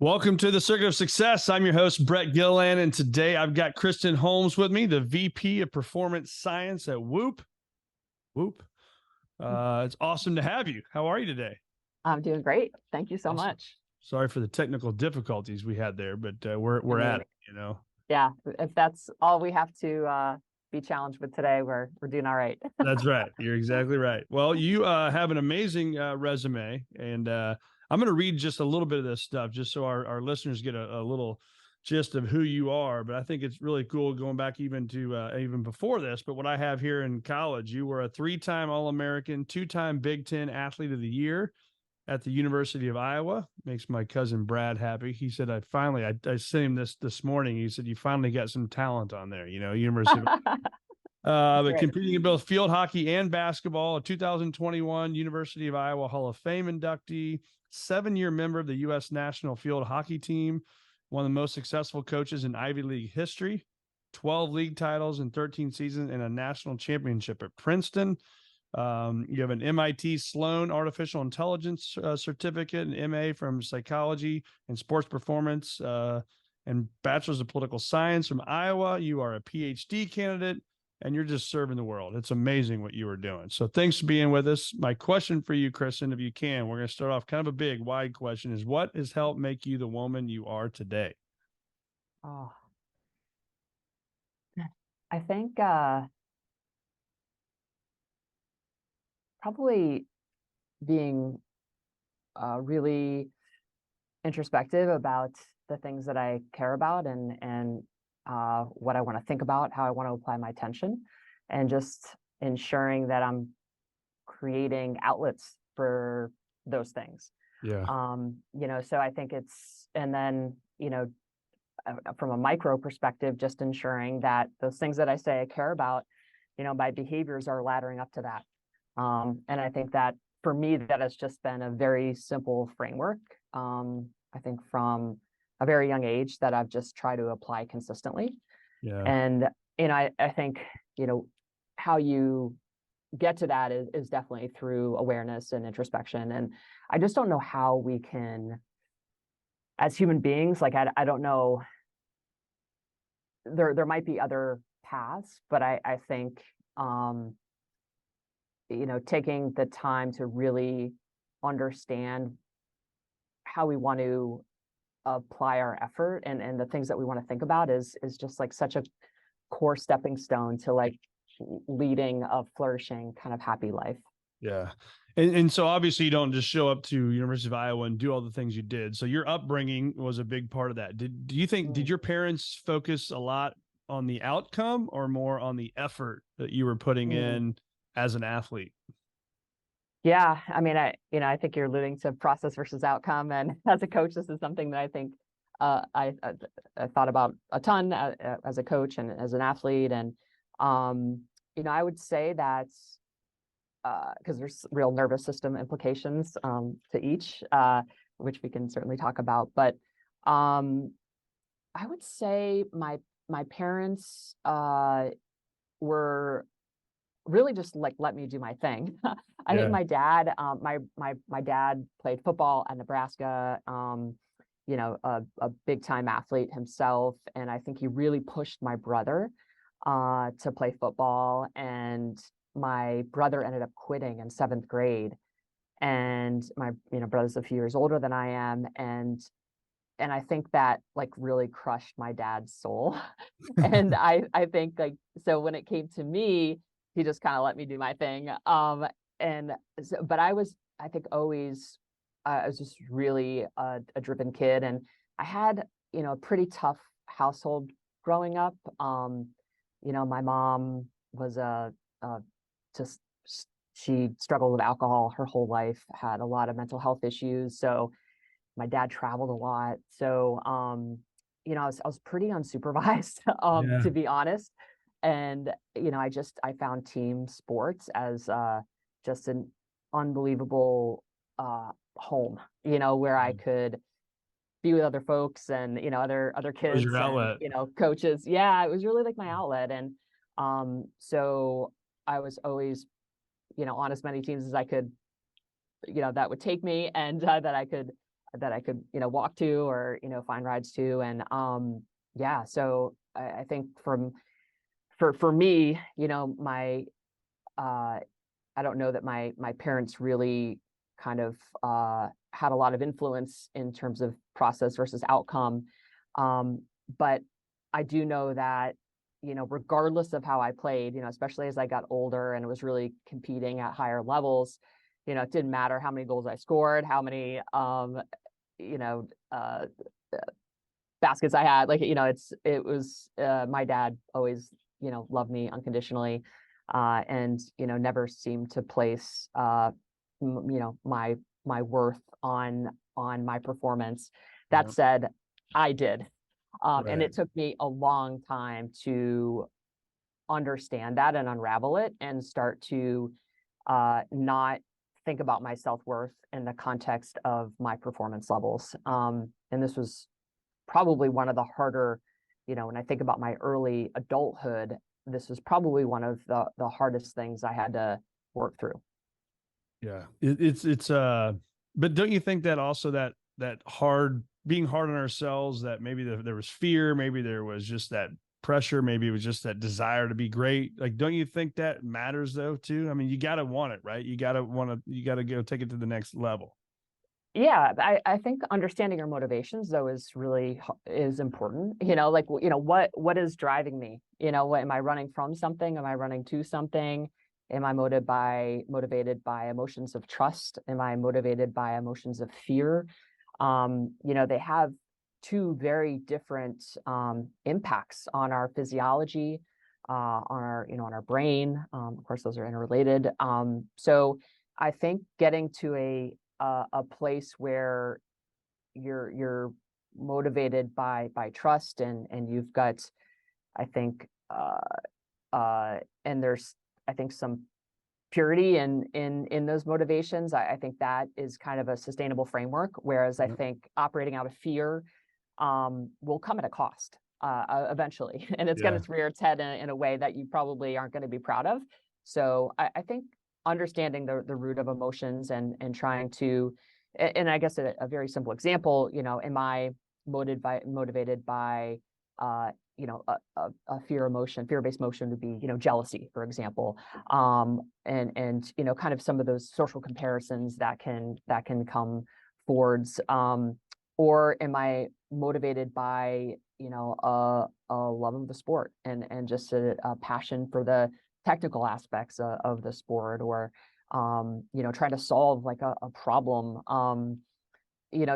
Welcome to the Circuit of Success. I'm your host, Brett Gilliland, and today I've got Kristen Holmes with me, the VP of Performance Science at Woop. Woop. It's awesome to have you. How are you today? I'm doing great. Thank you so Awesome. much. Sorry for the technical difficulties we had there, but we're at it, you know. Yeah, if that's all we have to be challenged with today, we're doing all right. That's right. You're exactly right. Well, you have an amazing resume, and I'm going to read just a little bit of this stuff just so our listeners get a little gist of who you are. But I think it's really cool going back even to even before this. But what I have here in college, you were a 3-time All-American, 2-time Big Ten Athlete of the Year at the University of Iowa. Makes my cousin Brad happy. He said, I sent him this morning. He said, you finally got some talent on there, University of but competing in both field hockey and basketball, a 2021 University of Iowa Hall of Fame inductee, 7-year member of the U.S. national field hockey team, one of the most successful coaches in Ivy League history, 12 league titles in 13 seasons, and a national championship at Princeton. You have an MIT Sloan Artificial Intelligence certificate, an MA from Psychology and Sports Performance, and Bachelor's of Political Science from Iowa. You are a PhD candidate, and you're just serving the world. It's amazing what you are doing. So thanks for being with us. My question for you, Kristen, if you can, we're going to start off kind of a big, wide question, is what has helped make you the woman you are today? Oh, I think probably being really introspective about the things that I care about and what I want to think about, how I want to apply my attention, and just ensuring that I'm creating outlets for those things. Yeah. So I think and then, from a micro perspective, just ensuring that those things that I say I care about, my behaviors are laddering up to that. And I think that for me, that has just been a very simple framework. I think from a very young age that I've just tried to apply consistently. Yeah. And, I think, how you get to that is definitely through awareness and introspection. And I just don't know how we can, as human beings, like, I don't know, there might be other paths, but I think, taking the time to really understand how we want to apply our effort and the things that we want to think about is just like such a core stepping stone to like leading a flourishing kind of happy life. Yeah. And so obviously you don't just show up to University of Iowa and do all the things you did. So your upbringing was a big part of that. Did your parents focus a lot on the outcome or more on the effort that you were putting in as an athlete? Yeah. I mean, I think you're alluding to process versus outcome. And as a coach, this is something that I think I thought about a ton as a coach and as an athlete. And, I would say that because there's real nervous system implications to each, which we can certainly talk about. But I would say my parents were really just like let me do my thing. I think my dad, my dad played football at Nebraska. A big time athlete himself, and I think he really pushed my brother to play football. And my brother ended up quitting in 7th grade, and my brother's a few years older than I am, and I think that like really crushed my dad's soul. And I think like, so when it came to me, he just kind of let me do my thing. But I think always, I was just really a driven kid, and I had, a pretty tough household growing up. My mom was she struggled with alcohol her whole life, had a lot of mental health issues. So my dad traveled a lot. So, I was pretty unsupervised, to be honest. And, I found team sports as just an unbelievable home, where I could be with other folks and, other kids, your outlet. and, coaches. Yeah, it was really like my outlet. And so I was always, on as many teams as I could, that would take me, and that I could I could, walk to, or, find rides to. And yeah, so I think for me, my I don't know that my parents really kind of had a lot of influence in terms of process versus outcome. But I do know that, regardless of how I played, especially as I got older and was really competing at higher levels, it didn't matter how many goals I scored, how many, you know, uh, baskets I had. Like, it was my dad always, loved me unconditionally, and never seemed to place my worth on my performance. That Yeah. said, I did, and Right. it took me a long time to understand that and unravel it and start to not think about my self-worth in the context of my performance levels. And this was probably one of the harder, when I think about my early adulthood, this was probably one of the hardest things I had to work through. Yeah. It's but don't you think that also that being hard on ourselves, that maybe there was fear, maybe there was just that pressure, maybe it was just that desire to be great. Like, don't you think that matters though too? I mean, you got to want it, right? You got to go take it to the next level. Yeah, I think understanding your motivations though is important. Like, what is driving me? What am I running from something? Am I running to something? Am I motivated by emotions of trust? Am I motivated by emotions of fear? They have two very different impacts on our physiology, on our brain. Of course, those are interrelated. So I think getting to a place where you're motivated by trust, and you've got, I think, and there's, I think, some purity in those motivations. I think that is kind of a sustainable framework. Whereas I think operating out of fear will come at a cost eventually, and it's going Yeah. to rear its head in a way that you probably aren't going to be proud of. So I think understanding the root of emotions, and trying to, and I guess a very simple example, am I motivated by a fear-based emotion would be, jealousy, for example, and kind of some of those social comparisons that can come forwards, or am I motivated by a love of the sport, and just a passion for the technical aspects of the sport, or trying to solve like a problem.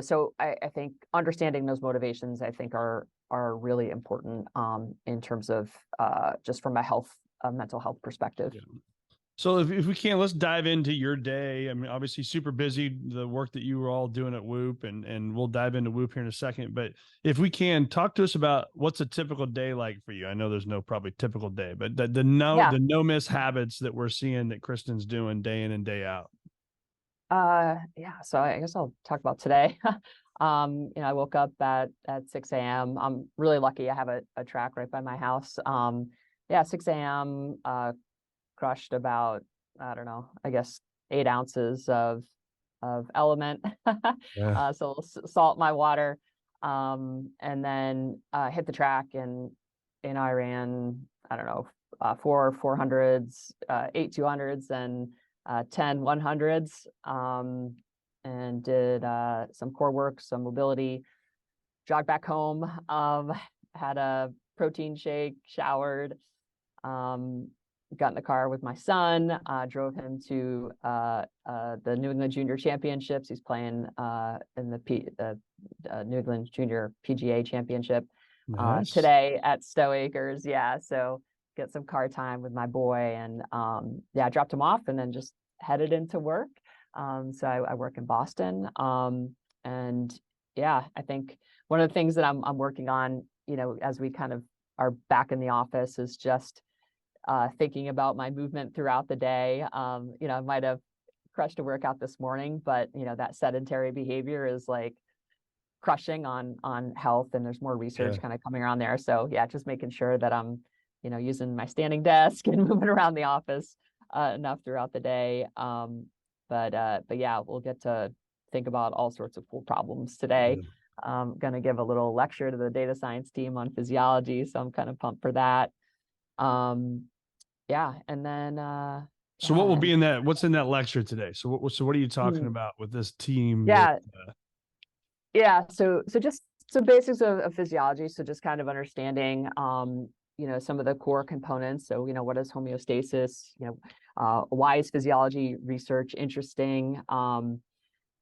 So I think understanding those motivations, I think, are really important in terms of just from a mental health perspective. Yeah. So if we can, let's dive into your day. I mean, obviously super busy, the work that you were all doing at Woop, and we'll dive into Woop here in a second. But if we can, talk to us about what's a typical day like for you. I know there's no probably typical day, but the Yeah. no miss habits that we're seeing that Kristen's doing day in and day out. Yeah. So I guess I'll talk about today. I woke up at 6 a.m. I'm really lucky. I have a track right by my house. Yeah, 6 a.m. Crushed about, I don't know, I guess 8 ounces of element. Yeah. So salt my water. And then hit the track, and I ran, I don't know, 400s, 8 200s, and 10 100s, and did some core work, some mobility, jogged back home, had a protein shake, showered, got in the car with my son, drove him to the New England Junior Championships. He's playing in the New England Junior PGA Championship Nice. today at Stowe Acres. Yeah, so get some car time with my boy, and yeah, dropped him off, and then just headed into work. So I work in Boston, and yeah, I think one of the things that I'm working on, as we kind of are back in the office, is just thinking about my movement throughout the day. I might have crushed a workout this morning, but that sedentary behavior is like crushing on health, and there's more research Yeah. kind of coming around there. So yeah, just making sure that I'm using my standing desk and moving around the office enough throughout the day. But yeah, we'll get to think about all sorts of cool problems today. I'm going to give a little lecture to the data science team on physiology, so I'm kind of pumped for that. Yeah, and then so what will be in that? What's in that lecture today? So what are you talking about with this team? Yeah, So just some basics of physiology. So just kind of understanding, some of the core components. So what is homeostasis? Why is physiology research interesting?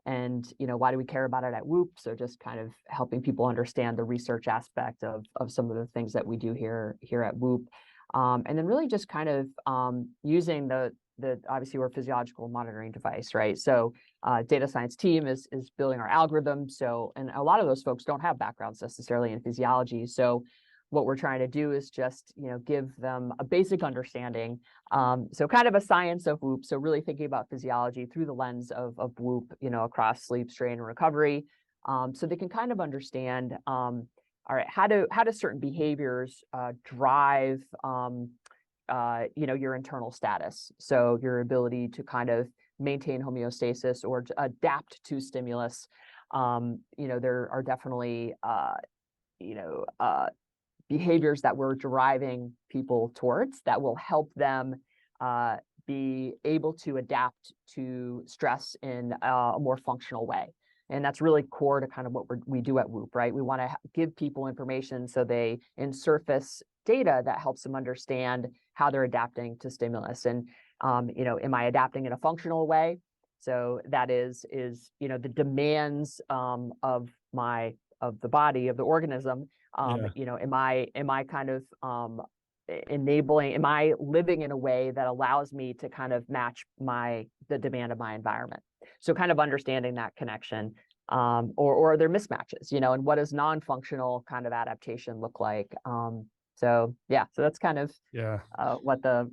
And why do we care about it at Woop? So just kind of helping people understand the research aspect of some of the things that we do here at Woop. And then really just kind of using the obviously we're a physiological monitoring device, right? So data science team is building our algorithm. So, and a lot of those folks don't have backgrounds necessarily in physiology. So what we're trying to do is just, give them a basic understanding. So kind of a science of Woop. So really thinking about physiology through the lens of Woop, across sleep, strain, and recovery. So they can kind of understand, all right, how do certain behaviors drive, your internal status. So your ability to kind of maintain homeostasis or adapt to stimulus. There are definitely, behaviors that we're driving people towards that will help them be able to adapt to stress in a more functional way. And that's really core to kind of what we do at Woop, right? We want to give people information so they surface data that helps them understand how they're adapting to stimulus. And, am I adapting in a functional way? So that is, the demands of the body, of the organism. Am I kind of am I living in a way that allows me to kind of match the demand of my environment? So kind of understanding that connection, or are there mismatches, and what does non-functional kind of adaptation look like? So that's kind of what the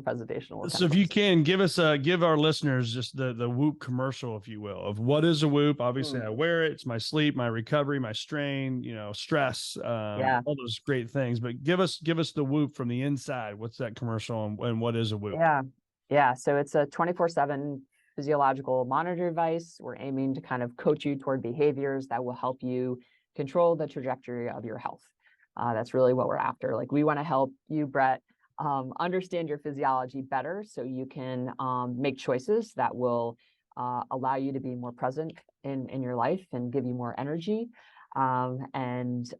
presentation will. So if you can give our listeners just the Woop commercial, if you will, of what is a Woop. Obviously I wear it. It's my sleep, my recovery, my strain, stress, all those great things, but give us the Woop from the inside. What's that commercial and what is a Woop? Yeah. So it's a 24/7 physiological monitor device. We're aiming to kind of coach you toward behaviors that will help you control the trajectory of your health. That's really what we're after. Like, we want to help you, Brett, understand your physiology better so you can make choices that will allow you to be more present in your life and give you more energy. And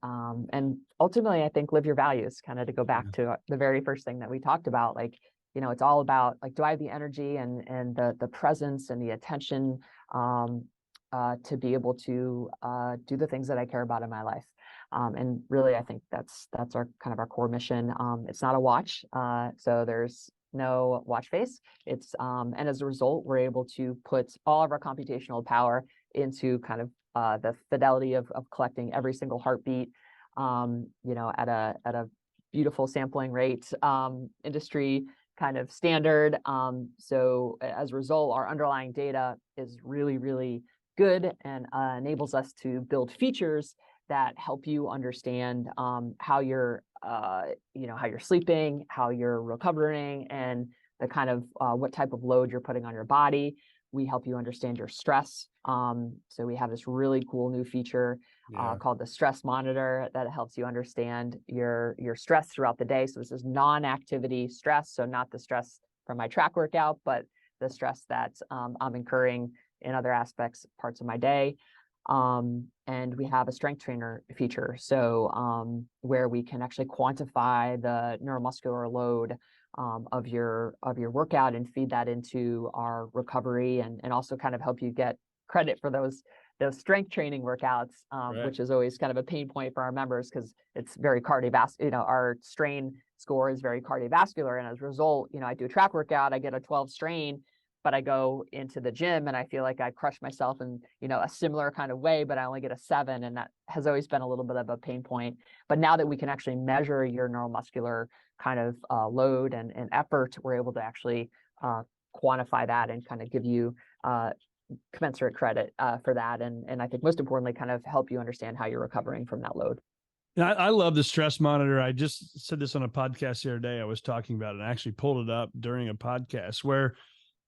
ultimately, I think, live your values, kind of to go back to the very first thing that we talked about. Like, it's all about, like, do I have the energy and the presence and the attention to be able to do the things that I care about in my life. And really, I think that's our kind of our core mission. It's not a watch, so there's no watch face. It's and as a result, we're able to put all of our computational power into kind of the fidelity of collecting every single heartbeat, at a beautiful sampling rate, industry kind of standard. So as a result, our underlying data is really, really good and enables us to build features that help you understand how you're sleeping, how you're recovering, and the kind of what type of load you're putting on your body. We help you understand your stress. So we have this really cool new feature called the stress monitor that helps you understand your stress throughout the day. So this is non-activity stress. So not the stress from my track workout, but the stress that I'm incurring in other parts of my day. And we have a strength trainer feature. So where we can actually quantify the neuromuscular load of your workout and feed that into our recovery, and also kind of help you get credit for those strength training workouts, which is always kind of a pain point for our members because it's very cardiovascular. Our strain score is very cardiovascular, and as a result, I do a track workout, I get a 12 strain, but I go into the gym and I feel like I crush myself in, a similar kind of way, but I only get a 7. And that has always been a little bit of a pain point. But now that we can actually measure your neuromuscular kind of load and effort, we're able to actually quantify that and kind of give you commensurate credit for that. And I think most importantly, kind of help you understand how you're recovering from that load. I love the stress monitor. I just said this on a podcast the other day. I was talking about it and I actually pulled it up during a podcast where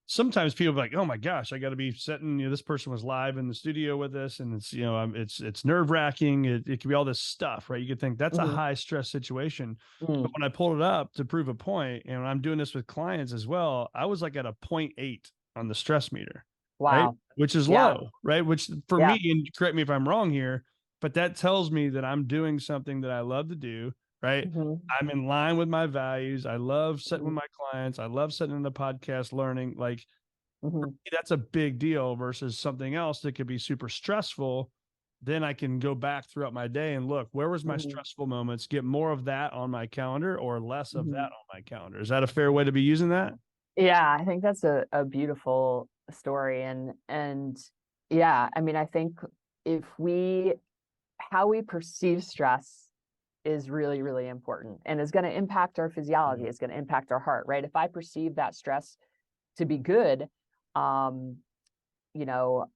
sometimes people are like, oh my gosh, I got to be setting, this person was live in the studio with us, and it's, it's nerve wracking. It can be all this stuff, right? You could think that's a Mhm. high stress situation. But Mm. when I pulled it up to prove a point, and when I'm doing this with clients as well, I was like at a 0.8 on the stress meter, right? Wow. Which is Yeah. low, right? Which for Yeah. me, and correct me if I'm wrong here, but that tells me that I'm doing something that I love to do, right? Mhm. I'm in line with my values. I love sitting with Mhm. my clients. I love sitting in the podcast, learning. Like, Mhm. that's a big deal versus something else that could be super stressful. Then I can go back throughout my day and look, where was my Mhm. stressful moments, get more of that on my calendar or less of that Mhm. on my calendar. Is that a fair way to be using that? Yeah, I think that's a beautiful story. And yeah, I mean, I think if we how we perceive stress is really, really important and is going to impact our physiology. Yeah. It's going to impact our heart, right? If I perceive that stress to be good, um, you know,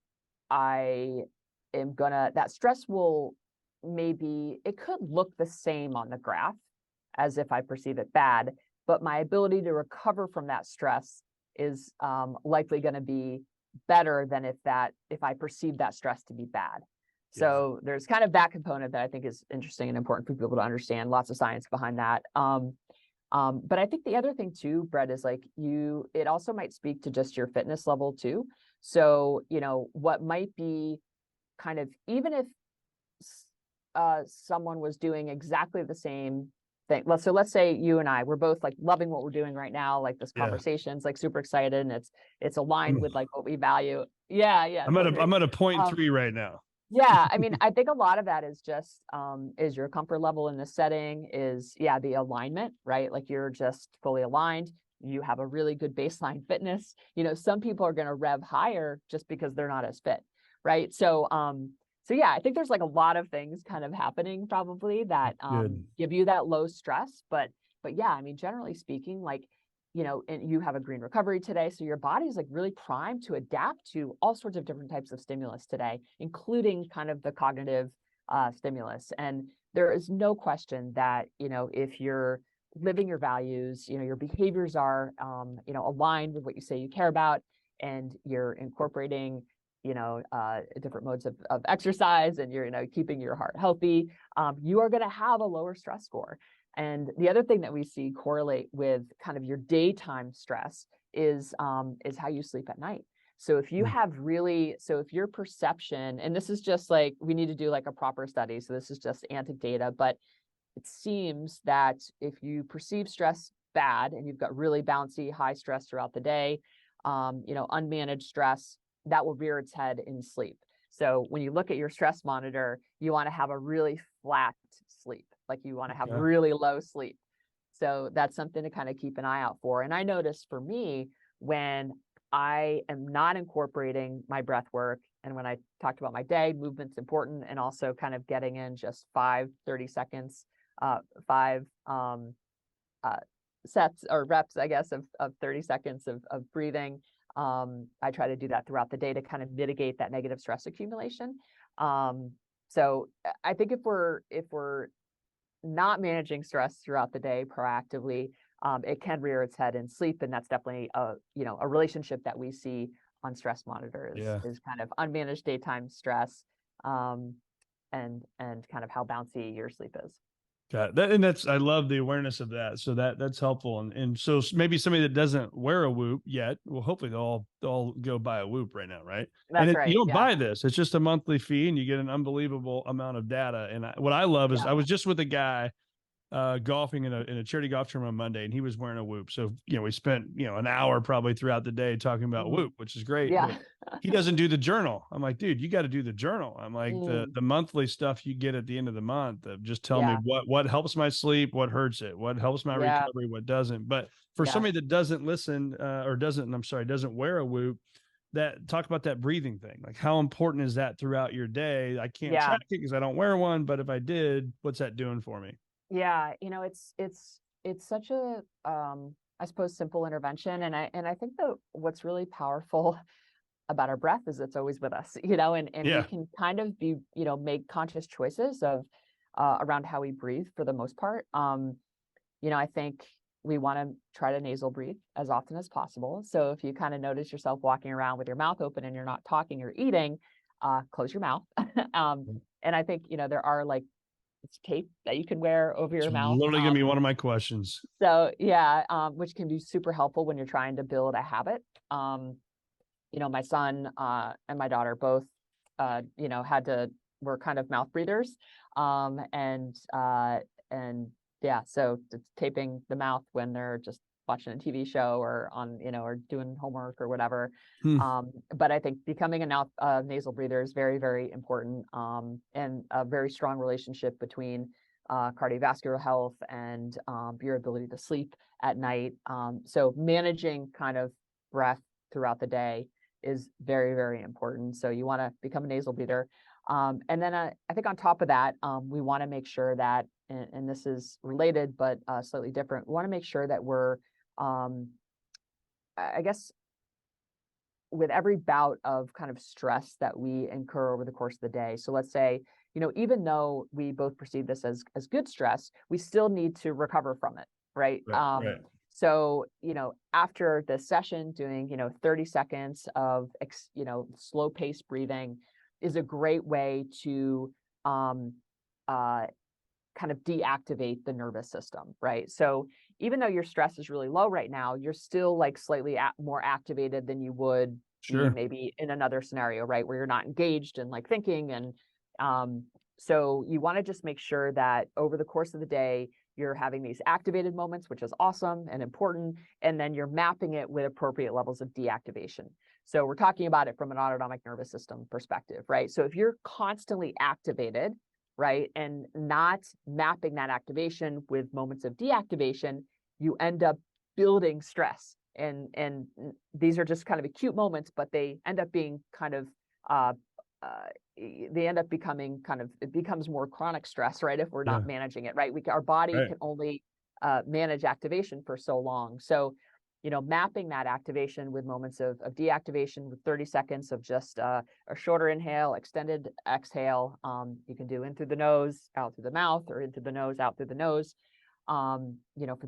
I am gonna that stress will maybe it could look the same on the graph as if I perceive it bad, but my ability to recover from that stress is likely going to be better than if I perceive that stress to be bad. Yeah. So there's kind of that component that I think is interesting and important for people to understand. Lots of science behind that. But I think the other thing too, Brett, is like it also might speak to just your fitness level too. So, what might be kind of, even if someone was doing exactly the same thing. Let's say you and I, we're both like loving what we're doing right now. Like this Yeah. conversation's like super excited and it's aligned I'm, with like what we value. Yeah, yeah, I'm at so a, great. I'm at a point Um, three right now. yeah, I mean, I think a lot of that is just is your comfort level in the setting, is the alignment, right? Like you're just fully aligned. You have a really good baseline fitness. Some people are going to rev higher just because they're not as fit, right? So yeah, I think there's like a lot of things kind of happening probably that Good. give you that low stress, but yeah, I mean, generally speaking, like and you have a green recovery today. So your body is like really primed to adapt to all sorts of different types of stimulus today, including kind of the cognitive stimulus. And there is no question that, if you're living your values, your behaviors are, aligned with what you say you care about, and you're incorporating, different modes of exercise, and you're, keeping your heart healthy, you are going to have a lower stress score. And the other thing that we see correlate with kind of your daytime stress is how you sleep at night. So if you have so if your perception, and this is just like, we need to do like a proper study, so this is just anecdata, but it seems that if you perceive stress bad and you've got really bouncy, high stress throughout the day, unmanaged stress, that will rear its head in sleep. So when you look at your stress monitor, you want to have a really flat sleep, like you want to have Okay. really low sleep. So that's something to kind of keep an eye out for. And I noticed for me, when I am not incorporating my breath work, and when I talked about my day, movement's important, and also kind of getting in just 5 30 seconds, five sets or reps, I guess, of 30 seconds of breathing. I try to do that throughout the day to kind of mitigate that negative stress accumulation. So I think if we're not managing stress throughout the day proactively, it can rear its head in sleep, and that's definitely a relationship that we see on stress monitors Yeah. is kind of unmanaged daytime stress, and kind of how bouncy your sleep is. Got it. That, and that's, I love the awareness of that. So that's helpful. And so maybe somebody that doesn't wear a Whoop yet, well, hopefully they'll go buy a Whoop right now, right? And That's you right. don't Yeah. buy this; it's just a monthly fee, and you get an unbelievable amount of data. And what I love is, Yeah. I was just with a guy golfing in a charity golf tournament on Monday, and he was wearing a Whoop. So we spent an hour probably throughout the day talking about Mm. Whoop, which is great. Yeah. But he doesn't do the journal. I'm like, dude, you got to do the journal. I'm like, the Mm. the monthly stuff you get at the end of the month of just tell me Yeah. what helps my sleep, what hurts it, what helps my Yeah. recovery, what doesn't. But for Yeah. somebody that doesn't listen or doesn't, I'm sorry, doesn't wear a Whoop, that talk about that breathing thing. Like, how important is that throughout your day? I can't Yeah. track it because I don't wear one, but if I did, what's that doing for me? Yeah. It's such a I suppose simple intervention. And I think that what's really powerful about our breath is it's always with us, and we Yeah. can kind of be, make conscious choices of around how we breathe for the most part. I think we want to try to nasal breathe as often as possible. So if you kind of notice yourself walking around with your mouth open and you're not talking or eating, close your mouth. And I think, there are like, it's tape that you can wear over It's your mouth. literally going to be one of my questions. So yeah, which can be super helpful when you're trying to build a habit. My son and my daughter both, were kind of mouth breathers. And yeah, so it's taping the mouth when they're just watching a TV show or on, or doing homework or whatever. But I think becoming a nasal breather is very, very important, and a very strong relationship between cardiovascular health and your ability to sleep at night. So managing kind of breath throughout the day is very, very important. So you want to become a nasal breather. And then I think on top of that, we want to make sure that, and this is related, but slightly different. We want to make sure that we're, I guess, with every bout of kind of stress that we incur over the course of the day. So let's say, even though we both perceive this as good stress, we still need to recover from it, right? Right. So, after the session, doing, 30 seconds of, slow paced breathing is a great way to kind of deactivate the nervous system, right? So even though your stress is really low right now, you're still like slightly more activated than you would be maybe in another scenario, right? Where you're not engaged and like thinking. And so you want to just make sure that over the course of the day, you're having these activated moments, which is awesome and important. And then you're mapping it with appropriate levels of deactivation. So we're talking about it from an autonomic nervous system perspective, right? So if you're constantly activated, right, and not mapping that activation with moments of deactivation, you end up building stress. And these are just kind of acute moments, but they end up being kind of, they end up becoming kind of, it becomes more chronic stress, right? If we're not managing it, right? Our body can only manage activation for so long. So, mapping that activation with moments of deactivation with 30 seconds of just a shorter inhale, extended exhale. You can do in through the nose, out through the mouth, or in through the nose, out through the nose. For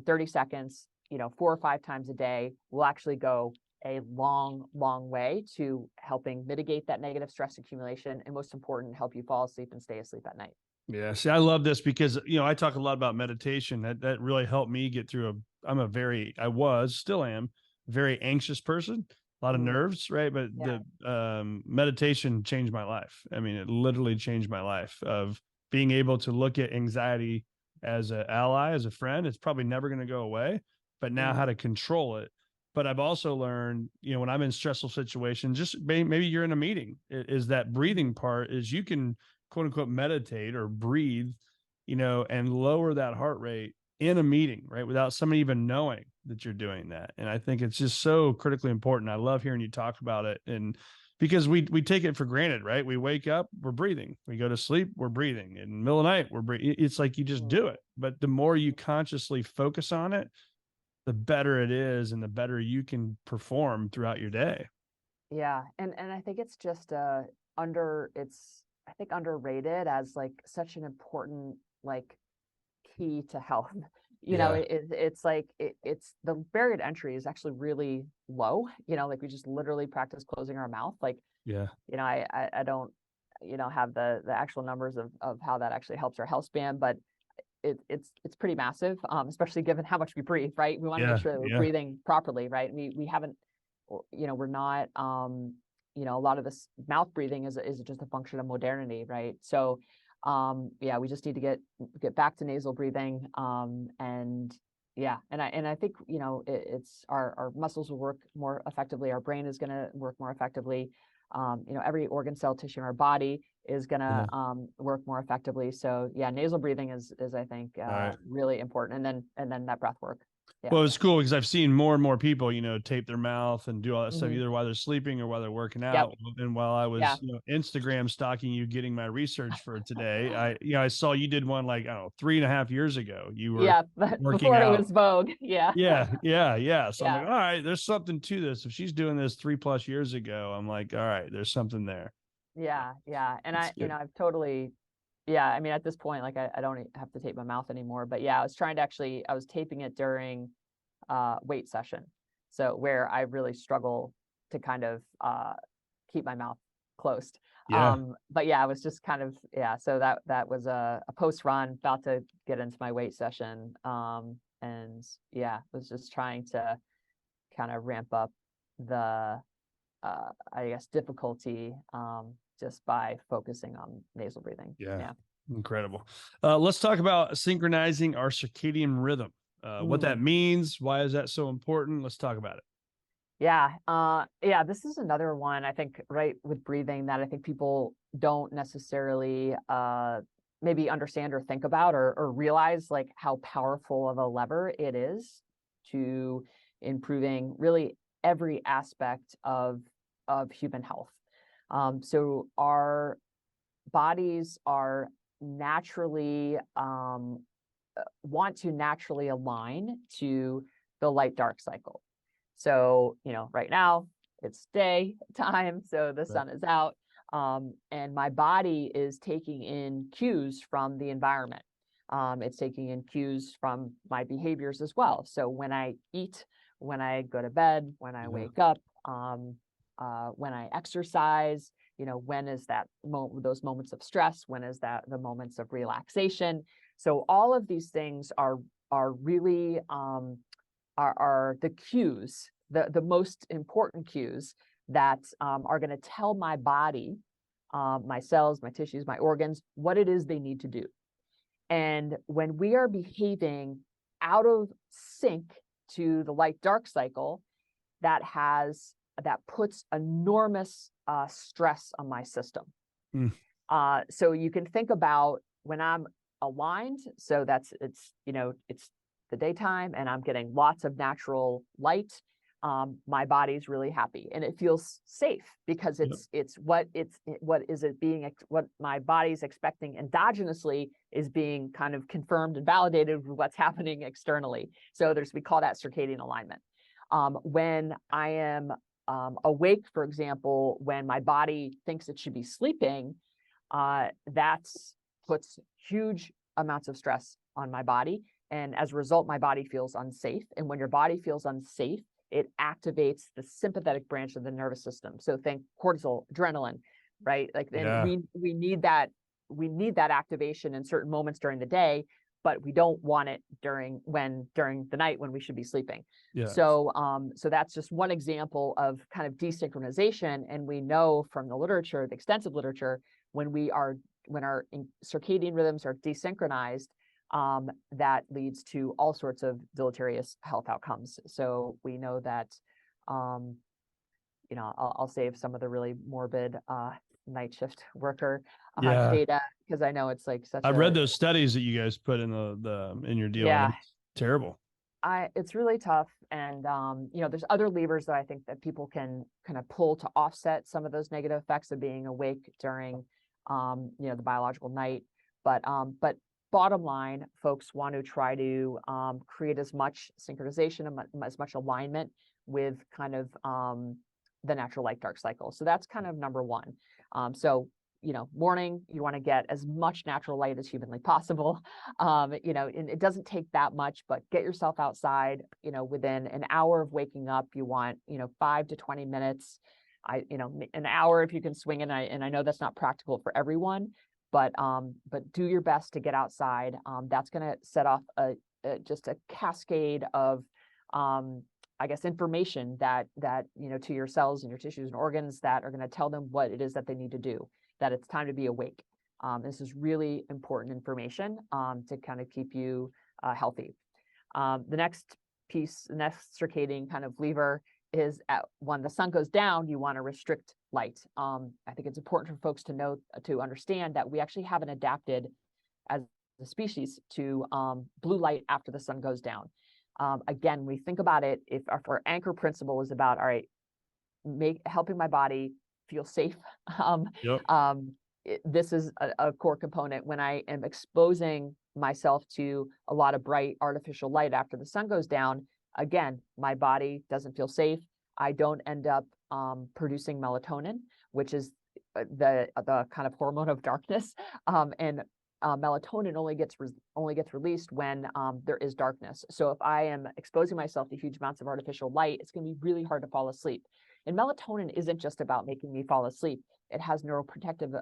30 seconds, 4 or 5 times a day will actually go a long, long way to helping mitigate that negative stress accumulation, and most important, help you fall asleep and stay asleep at night. Yeah. See, I love this because, I talk a lot about meditation. That really helped me get through still am very anxious person, a lot of nerves, right? But the meditation changed my life. I mean, it literally changed my life of being able to look at anxiety as an ally, as a friend. It's probably never going to go away, but now how to control it. But I've also learned, when I'm in stressful situations, just maybe you're in a meeting, is that breathing part is you can quote unquote meditate or breathe, and lower that heart rate in a meeting, right? Without somebody even knowing that you're doing that. And I think it's just so critically important. I love hearing you talk about it. And because we take it for granted, right? We wake up, we're breathing. We go to sleep, we're breathing. In the middle of the night, we're breathing. It's like you just do it. But the more you consciously focus on it, the better it is and the better you can perform throughout your day. Yeah. And I think it's just underrated as like such an important like key to health. It's like it's the barrier to entry is actually really low. Like we just literally practice closing our mouth. Like I don't have the actual numbers of how that actually helps our health span, but it's pretty massive, especially given how much we breathe, right? We want to make sure that we're breathing properly, right? We haven't, we're not, a lot of this mouth breathing is just a function of modernity, right? So, we just need to get back to nasal breathing, and I think it's our muscles will work more effectively. Our brain is going to work more effectively. Every organ, cell, tissue in our body is going to work more effectively. So nasal breathing is I think really important, and then that breath work. Well, it's cool because I've seen more and more people, tape their mouth and do all that stuff either while they're sleeping or while they're working out. And while I was, Instagram stalking you, getting my research for today, I saw you did one like, I don't know, 3.5 years ago. You were working before out. It was vogue. So I'm like, all right, there's something to this. If she's doing this 3+ years ago, I'm like, all right, there's something there. Yeah. And I've totally, at this point, like I don't have to tape my mouth anymore, but I was taping it during weight session. So where I really struggle to kind of keep my mouth closed. Yeah. But yeah, I was just kind of, so that was a post run, about to get into my weight session. And yeah, was just trying to kind of ramp up the I guess difficulty just by focusing on nasal breathing. Yeah. Incredible. Let's talk about synchronizing our circadian rhythm. What that means, why is that so important? Let's talk about it. Yeah, this is another one, I think, right, with breathing, that I think people don't necessarily maybe understand or think about or realize, like, how powerful of a lever it is to improving really every aspect of human health. So our bodies are naturally want to naturally align to the light dark cycle. So, right now it's daytime, so the sun is out, and my body is taking in cues from the environment. It's taking in cues from my behaviors as well. So when I eat, when I go to bed, when I wake up, when I exercise, when is that those moments of stress? When is that the moments of relaxation? So all of these things are really are the cues, the most important cues that are going to tell my body, my cells, my tissues, my organs, what it is they need to do. And when we are behaving out of sync to the light dark cycle, that puts enormous stress on my system. So you can think about when I'm aligned, so it's the daytime and I'm getting lots of natural light, my body's really happy and it feels safe because what my body's expecting endogenously is being kind of confirmed and validated with what's happening externally. So we call that circadian alignment. When I am awake, for example, when my body thinks it should be sleeping, that puts huge amounts of stress on my body. And as a result, my body feels unsafe. And when your body feels unsafe, it activates the sympathetic branch of the nervous system. So think cortisol, adrenaline, right? And we need that activation in certain moments during the day, but we don't want it during the night when we should be sleeping. So that's just one example of kind of desynchronization. And we know from the literature, the extensive literature, when our circadian rhythms are desynchronized, that leads to all sorts of deleterious health outcomes. So we know that, I'll save some of the really morbid night shift worker data, because I know it's like I've read those studies that you guys put in in your deal. Yeah, it's terrible. It's really tough. And, there's other levers that I think that people can kind of pull to offset some of those negative effects of being awake during, the biological night. But bottom line, folks want to try to create as much synchronization, as much alignment with kind of the natural light dark cycle. So that's kind of number one. So morning, you want to get as much natural light as humanly possible. And it doesn't take that much, but get yourself outside. Within an hour of waking up, you want 5 to 20 minutes. An hour if you can swing it. And I know that's not practical for everyone, but do your best to get outside. That's going to set off just a cascade of I guess information that to your cells and your tissues and organs that are going to tell them what it is that they need to do, that it's time to be awake. This is really important information to kind of keep you healthy. The next piece, the next circadian kind of lever is when the sun goes down, you want to restrict light. I think it's important for folks to understand that we actually haven't adapted as a species to blue light after the sun goes down. Again, we think about it, if our anchor principle is about, all right, helping my body feel safe. This is a core component. When I am exposing myself to a lot of bright artificial light after the sun goes down, again, my body doesn't feel safe. I don't end up producing melatonin, which is the kind of hormone of darkness. And melatonin only gets released when there is darkness. So if I am exposing myself to huge amounts of artificial light, it's going to be really hard to fall asleep. And melatonin isn't just about making me fall asleep. It has neuroprotective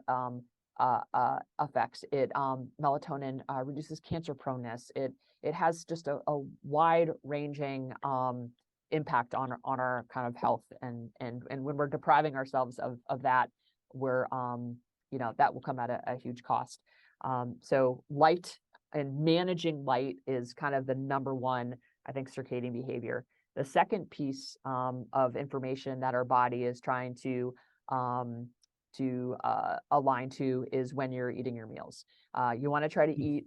effects. Melatonin reduces cancer proneness. It has just a wide ranging impact on our kind of health, and when we're depriving ourselves of that, we're that will come at a huge cost. So light and managing light is kind of the number one, I think, circadian behavior. The second piece of information that our body is trying to align to is when you're eating your meals. You want to try to eat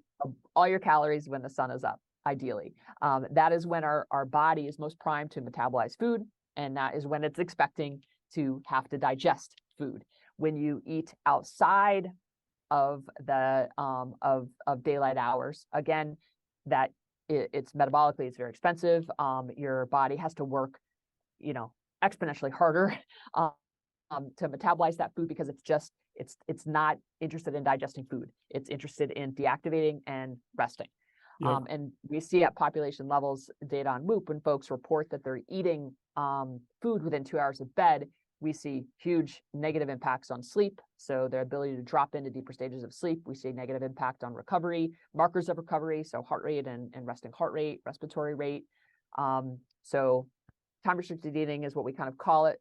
all your calories when the sun is up, ideally. That is when our body is most primed to metabolize food, and that is when it's expecting to have to digest food. When you eat outside of the of daylight hours, again, that it's metabolically, it's very expensive. Your body has to work, exponentially harder to metabolize that food, because it's not interested in digesting food. It's interested in deactivating and resting. Yep. And we see at population levels data on Woop, when folks report that they're eating food within 2 hours of bed, we see huge negative impacts on sleep. So their ability to drop into deeper stages of sleep. We see negative impact on recovery, markers of recovery, so heart rate and resting heart rate, respiratory rate. So time restricted eating is what we kind of call it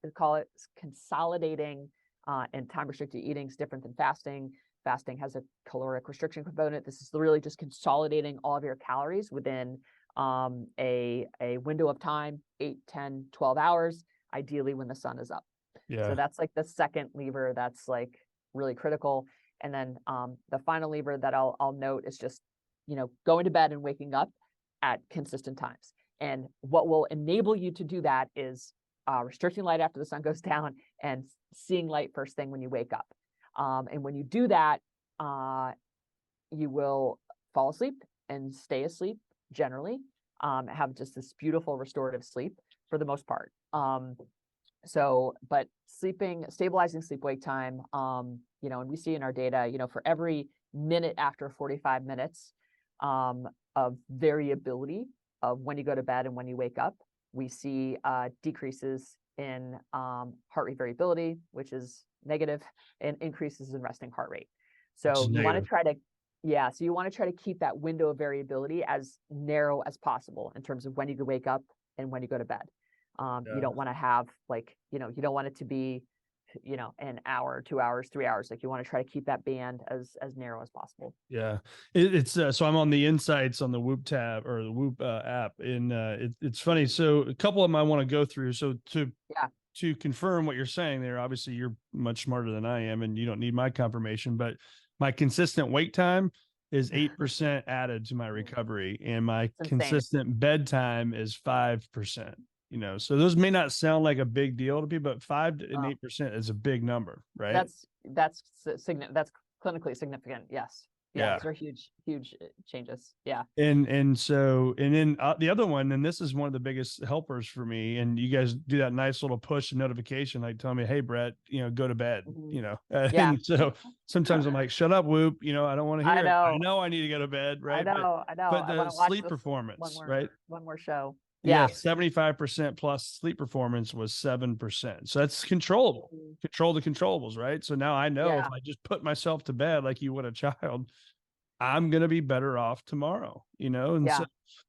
consolidating, and time restricted eating is different than fasting. Fasting has a caloric restriction component. This is really just consolidating all of your calories within a window of time, 8, 10, 12 hours, ideally when the sun is up. Yeah. So that's like the second lever that's like really critical. And then the final lever that I'll note is just, going to bed and waking up at consistent times. And what will enable you to do that is restricting light after the sun goes down and seeing light first thing when you wake up. And when you do that, you will fall asleep and stay asleep generally, have just this beautiful restorative sleep for the most part. But stabilizing sleep-wake time, and we see in our data, for every minute after 45 minutes of variability of when you go to bed and when you wake up, we see decreases in heart rate variability, which is negative, and increases in resting heart rate. So you want to try to keep that window of variability as narrow as possible in terms of when you can wake up and when you go to bed. You don't want to have you don't want it to be, an hour, 2 hours, 3 hours. You want to try to keep that band as narrow as possible. Yeah. It's so I'm on the insights on the Woop tab or the Woop app, and it's funny. So a couple of them I want to go through. So to confirm what you're saying there, obviously you're much smarter than I am and you don't need my confirmation, but my consistent wake time is 8% added to my recovery, and my consistent bedtime is 5%. So those may not sound like a big deal to people, but 5 and 8% is a big number, right? That's clinically significant. Yes. Yeah. Those are huge changes. Yeah. And then the other one, and this is one of the biggest helpers for me, and you guys do that nice little push notification, like telling me, hey, Brett, go to bed, and so sometimes I'm like, shut up, Woop. I don't want to hear it. I know I need to go to bed. Right. I know. But the sleep performance, right? One more show. Yeah, 75% plus sleep performance was 7%. So that's controllable. Control the controllables, right? So now I know if I just put myself to bed like you would a child, I'm gonna be better off tomorrow, And so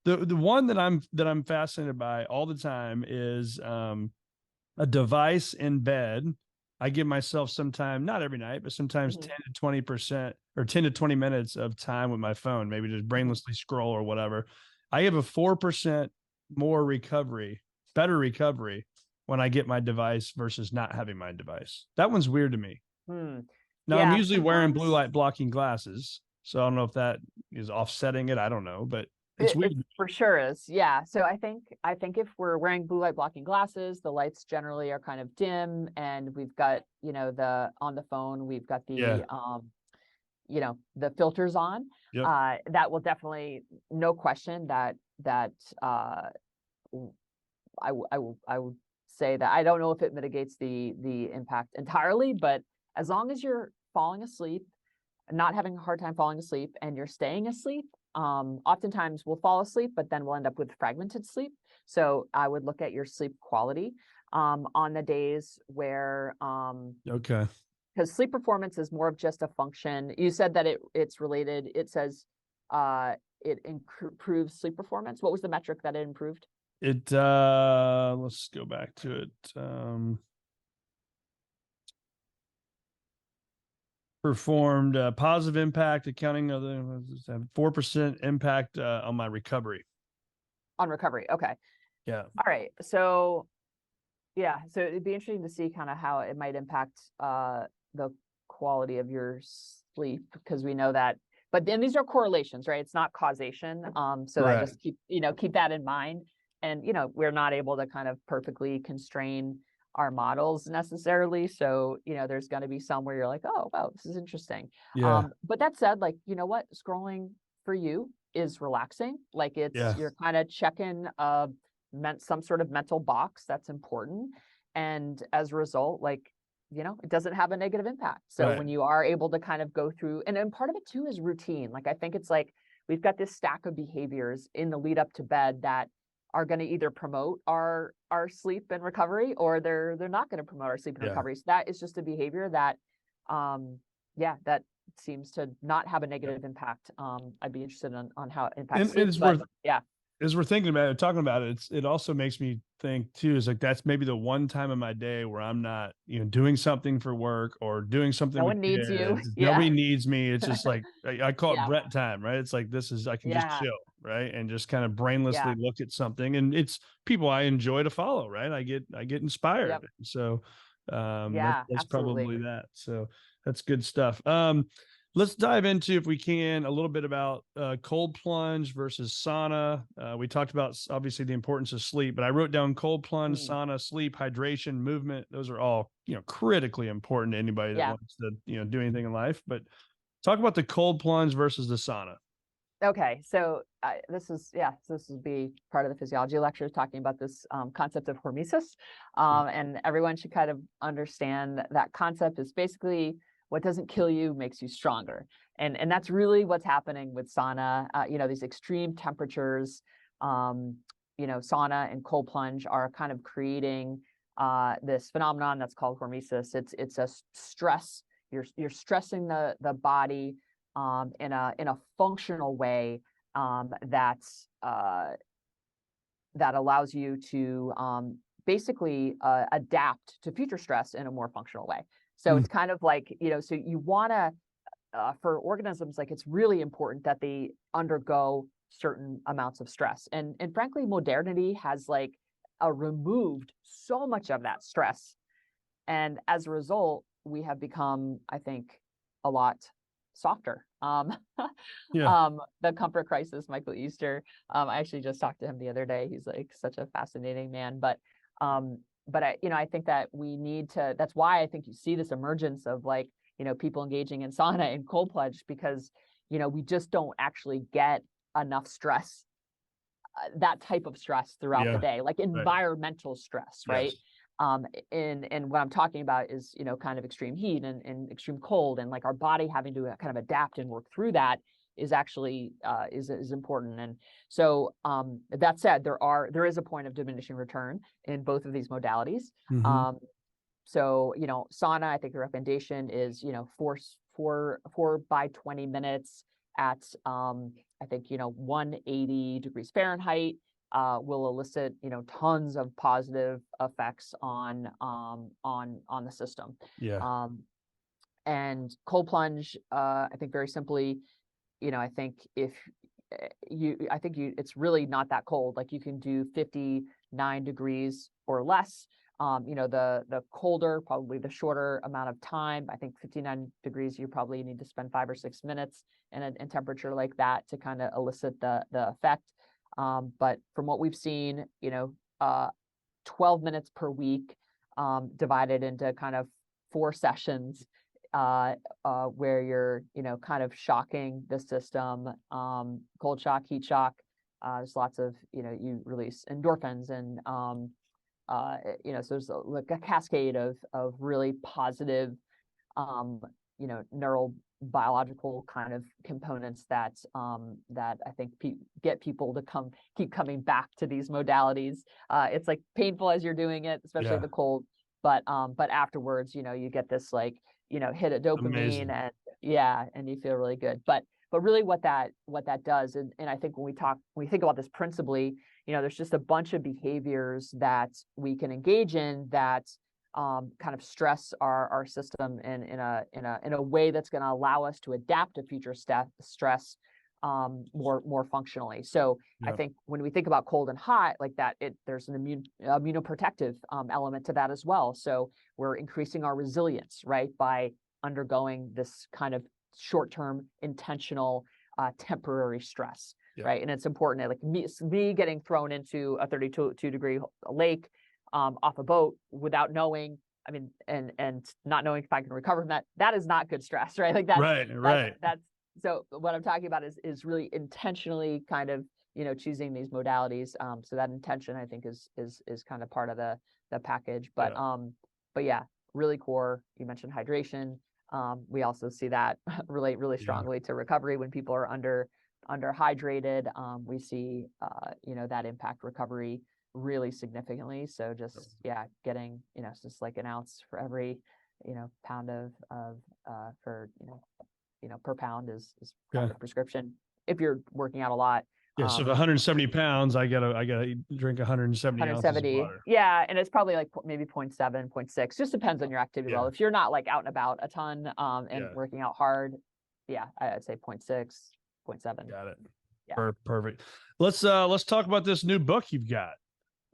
the one that I'm fascinated by all the time is a device in bed. I give myself some time, not every night, but sometimes 10 to 20% or 10 to 20 minutes of time with my phone, maybe just brainlessly scroll or whatever. I have a 4% better recovery when I get my device versus not having my device. That one's weird to me. Now I'm usually wearing blue light blocking glasses, so I don't know if that is offsetting it. I don't know, but it's weird. It for sure is. Yeah. So I think if we're wearing blue light blocking glasses, the lights generally are kind of dim, and we've got, on the phone, we've got the the filters on. Yep. That will definitely, no question that I would say that I don't know if it mitigates the impact entirely, but as long as you're falling asleep not having a hard time falling asleep and you're staying asleep, oftentimes we'll fall asleep, but then we'll end up with fragmented sleep. So I would look at your sleep quality on the days where Okay. because sleep performance is more of just a function. You said that it's related. It says it improves sleep performance. What was the metric that it improved? It let's go back to it. Performed positive impact, accounting of the 4% impact on my recovery. On recovery. Okay. Yeah. All right. So yeah, so it'd be interesting to see kind of how it might impact the quality of your sleep, because we know that, but then these are correlations, right? It's not causation. So I just keep that in mind. And we're not able to kind of perfectly constrain our models necessarily. So there's going to be some where you're like, oh wow, this is interesting. Yeah. But that said, like, what, scrolling for you is relaxing. Like you're kind of checking some sort of mental box that's important, and as a result, like, it doesn't have a negative impact. So when you are able to kind of go through, and part of it too is routine. Like, I think it's like we've got this stack of behaviors in the lead up to bed that are going to either promote our sleep and recovery, or they're not going to promote our sleep and recovery. So that is just a behavior that that seems to not have a negative impact. I'd be interested on how it impacts sleep. As we're thinking about it, talking about it, it also makes me think too, is like, that's maybe the one time in my day where I'm not, doing something for work or doing something. No with one needs you. Nobody needs me. It's just like, I call it Yeah. Brett time, right? It's like, I can just chill, right? And just kind of brainlessly look at something. And it's people I enjoy to follow, right? I get inspired. Yep. So that's absolutely. probably that. So that's good stuff. Let's dive into, if we can, a little bit about cold plunge versus sauna. We talked about obviously the importance of sleep, but I wrote down cold plunge, sauna, sleep, hydration, movement. Those are all, critically important to anybody that wants to, do anything in life. But talk about the cold plunge versus the sauna. Okay, so this will be part of the physiology lectures, talking about this concept of hormesis, and everyone should kind of understand that concept is basically what doesn't kill you makes you stronger, and that's really what's happening with sauna. These extreme temperatures, sauna and cold plunge are kind of creating this phenomenon that's called hormesis. It's a stress. You're stressing the body in a functional way that allows you to basically adapt to future stress in a more functional way. So it's kind of like, so you want to, for organisms, like, it's really important that they undergo certain amounts of stress. And frankly, modernity has like removed so much of that stress. And as a result, we have become, I think, a lot softer. The comfort crisis, Michael Easter, I actually just talked to him the other day. He's like such a fascinating man, but I think that we need to, that's why I think you see this emergence of like, people engaging in sauna and cold plunge, because, we just don't actually get enough stress, that type of stress throughout the day, like environmental stress, right? Yes. And what I'm talking about is, kind of extreme heat and extreme cold, and like our body having to kind of adapt and work through that is actually is important. And so that said, there is a point of diminishing return in both of these modalities. So sauna, I think the recommendation is 4 by 20 minutes at I think 180 degrees Fahrenheit. Will elicit tons of positive effects on the system. And cold plunge, I think very simply, I think it's really not that cold. Like, you can do 59 degrees or less. The colder, probably the shorter amount of time. I think 59 degrees, you probably need to spend 5 or 6 minutes in temperature like that to kind of elicit the effect. But from what we've seen, 12 minutes per week, divided into kind of 4 sessions, where you're, kind of shocking the system, cold shock, heat shock. There's lots of, you release endorphins, and, so there's like a cascade of really positive, neurobiological kind of components that that I think get people to keep coming back to these modalities. It's like painful as you're doing it, especially the cold, but afterwards, you get this like, hit of dopamine. Amazing. And you feel really good. But really what that does, and I think when we think about this principally, there's just a bunch of behaviors that we can engage in that kind of stress our system in a way that's going to allow us to adapt to future stress more functionally. So I think when we think about cold and hot like that, there's an immunoprotective element to that as well. So we're increasing our resilience, right, by undergoing this kind of short-term intentional temporary stress. Right. And it's important, like me getting thrown into a 32-degree lake off a boat without knowing, I mean, and not knowing if I can recover from that is not good stress, right? Like that's so what I'm talking about is really intentionally kind of, choosing these modalities. So that intention, I think, is kind of part of the package. But yeah, really core. You mentioned hydration. We also see that relate really strongly to recovery when people are underhydrated. We see that impact recovery really significantly. So just getting it's just like an ounce for every pound of per pound is kind of a prescription if you're working out a lot. So if 170 pounds, I gotta drink 170 ounces of water. Yeah, and it's probably like maybe 0.7, 0.6. Just depends on your activity level. If you're not like out and about a ton and working out hard, I'd say 0.6, 0.7. Got it. Yeah. Perfect. Let's talk about this new book you've got.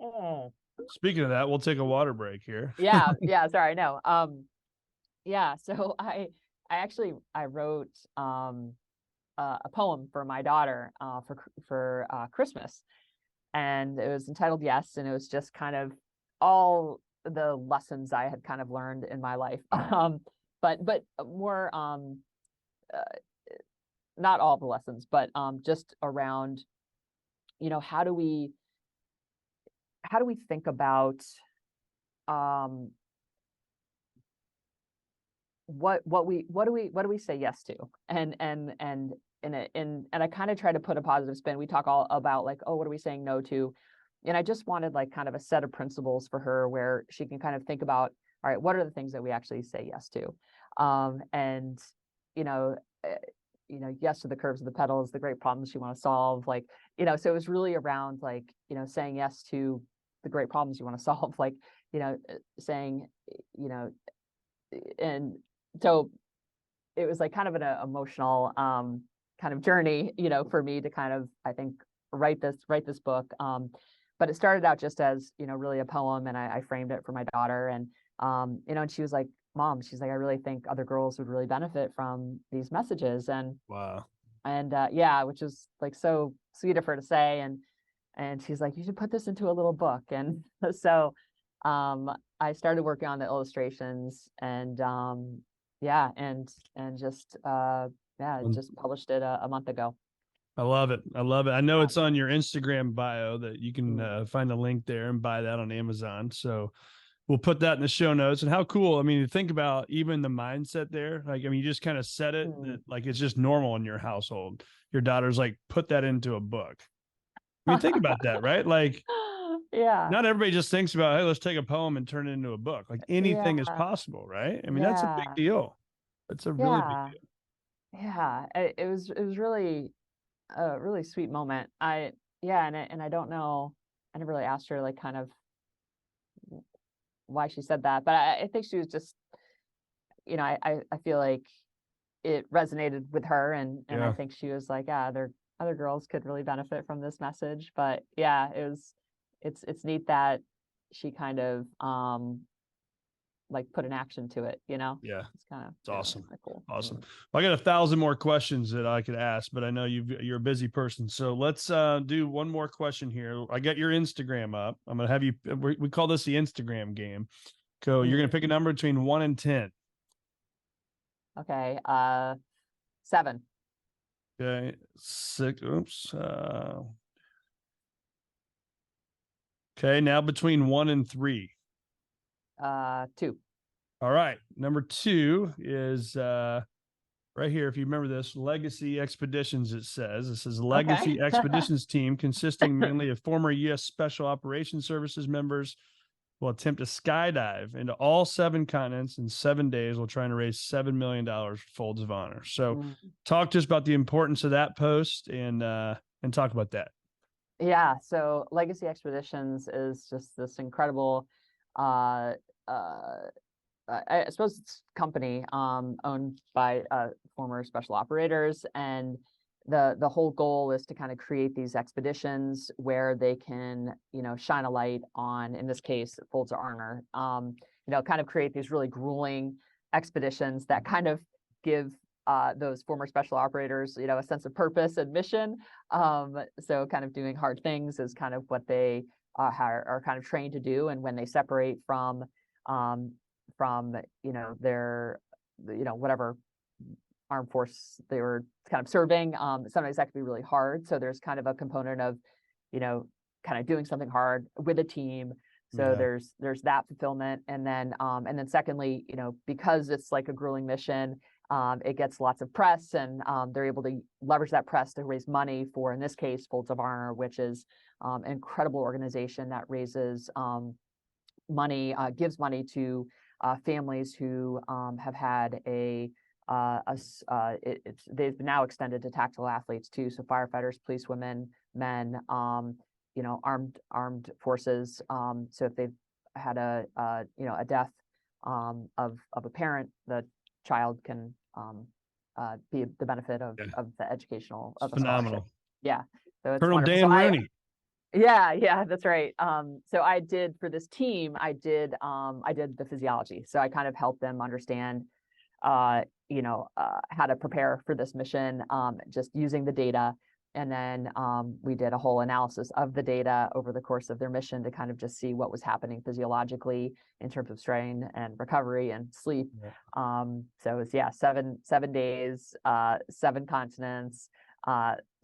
Oh. Speaking of that, we'll take a water break here. Yeah. Sorry, no. So I wrote a poem for my daughter for Christmas, and it was entitled Yes, and it was just kind of all the lessons I had kind of learned in my life, but more not all the lessons, but just around how do we think about what do we say yes to, and I kind of try to put a positive spin. We talk all about like, oh, what are we saying no to? And I just wanted like kind of a set of principles for her where she can kind of think about, all right, what are the things that we actually say yes to? And yes to the curves of the petals, the great problems you want to solve. Like, so it was really around like, saying yes to the great problems you want to solve, like, saying, and so it was like kind of an emotional kind of journey, for me to kind of, I think, write this book. But it started out just as, really a poem, and I framed it for my daughter, and and she was like, Mom, she's like, I really think other girls would really benefit from these messages. And wow. And which is like so sweet of her to say. And she's like, you should put this into a little book. And so I started working on the illustrations, and just just published it a month ago. I love it. I know it's on your Instagram bio that you can find a link there and buy that on Amazon. So we'll put that in the show notes. And how cool. I mean, think about even the mindset there. Like, I mean, you just kind of said it that, like, it's just normal in your household. Your daughter's like, put that into a book. I mean, think about that, right? Like, not everybody just thinks about, hey, let's take a poem and turn it into a book. Like anything is possible, right? I mean, that's a big deal. That's a really big deal. Yeah. It was really a really sweet moment. And I don't know, I never really asked her like kind of why she said that, but I think she was just, I feel like it resonated with her, and I think she was like, other girls could really benefit from this message. But it's neat that she kind of like put an action to it, it's awesome. Cool. Awesome. Well, I got 1,000 more questions that I could ask, but I know you're a busy person, so let's do one more question here. I got your Instagram up. I'm gonna have you, we call this the Instagram game. So you're gonna pick a number between 1 and 10. Okay. 7. Okay. 6. Oops. Okay, now between 1 and 3. 2. All right. Number 2 is right here. If you remember this, Legacy Expeditions, it says Okay. Legacy Expeditions team consisting mainly of former U.S. Special Operations Services members will attempt to skydive into all 7 continents in 7 days while trying to raise $7 million for Folds of Honor. So Mm. talk to us about the importance of that post and talk about that. Yeah, so Legacy Expeditions is just this incredible uh uh I suppose it's a company owned by former special operators, and the whole goal is to kind of create these expeditions where they can, shine a light on, in this case, Folds of Honor, kind of create these really grueling expeditions that kind of give those former special operators, a sense of purpose and mission. So kind of doing hard things is kind of what they are kind of trained to do, and when they separate um, from their whatever armed force they were kind of serving, sometimes that can be really hard. So there's kind of a component of kind of doing something hard with a team. So there's that fulfillment, and then secondly, because it's like a grueling mission, it gets lots of press, and they're able to leverage that press to raise money for, in this case, Folds of Honor, which is an incredible organization that raises money, gives money to families who have had they've now extended to tactical athletes too. So firefighters, police women, men, armed forces. So if they've had a death of a parent, the child can be the benefit of the educational of the scholarship. Phenomenal. Yeah. So it's Colonel wonderful. Dan Rooney. Yeah, that's right. So I did, for this team, I did the physiology. So I kind of helped them understand, how to prepare for this mission, just using the data. And then we did a whole analysis of the data over the course of their mission to kind of just see what was happening physiologically in terms of strain and recovery and sleep. Yeah. So it's 7 days, 7 continents,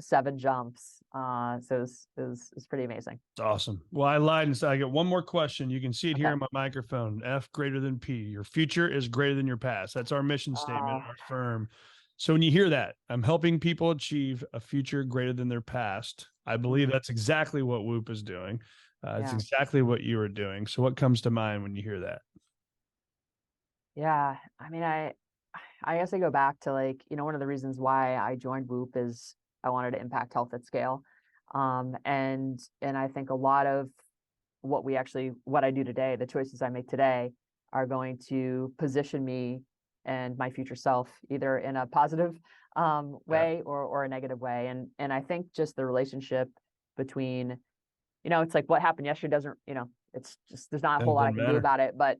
7 jumps. So it was pretty amazing. It's awesome. Well, I lied and said I got one more question. You can see it here Okay. on my microphone. F greater than P. Your future is greater than your past. That's our mission statement of our firm. So when you hear that, I'm helping people achieve a future greater than their past. I believe that's exactly what Woop is doing. It's exactly what you are doing. So what comes to mind when you hear that? Yeah, I mean, I guess I go back to, like, one of the reasons why I joined Woop is I wanted to impact health at scale. And I think a lot of what I do today, the choices I make today, are going to position me and my future self either in a positive way or a negative way. And I think just the relationship between, it's like what happened yesterday doesn't, it's just, there's not a whole lot I can do about it. But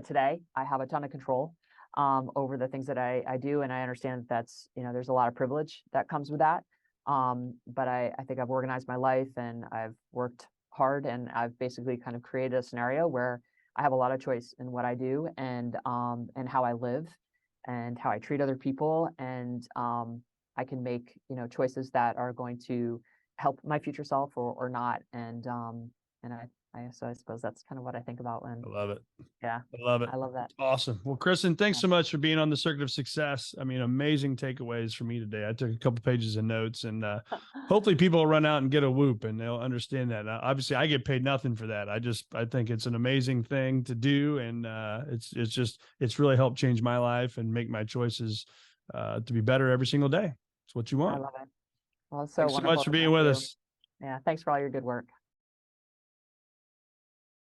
today I have a ton of control over the things that I do. And I understand that that's, there's a lot of privilege that comes with that. But I think I've organized my life, and I've worked hard, and I've basically kind of created a scenario where I have a lot of choice in what I do, and how I live, and how I treat other people. And I can make, choices that are going to help my future self or not. And I suppose that's kind of what I think about when. I love it. Yeah. I love it. I love that. Awesome. Well, Kristen, thanks so much for being on the Circuit of Success. I mean, amazing takeaways for me today. I took a couple pages of notes, and hopefully people will run out and get a Woop, and they'll understand that. Now, obviously, I get paid nothing for that. I think it's an amazing thing to do, and it's really helped change my life and make my choices to be better every single day. It's what you want. I love it. Well, it's so Thanks so wonderful much for to being talk with to you. us. Yeah. Thanks for all your good work.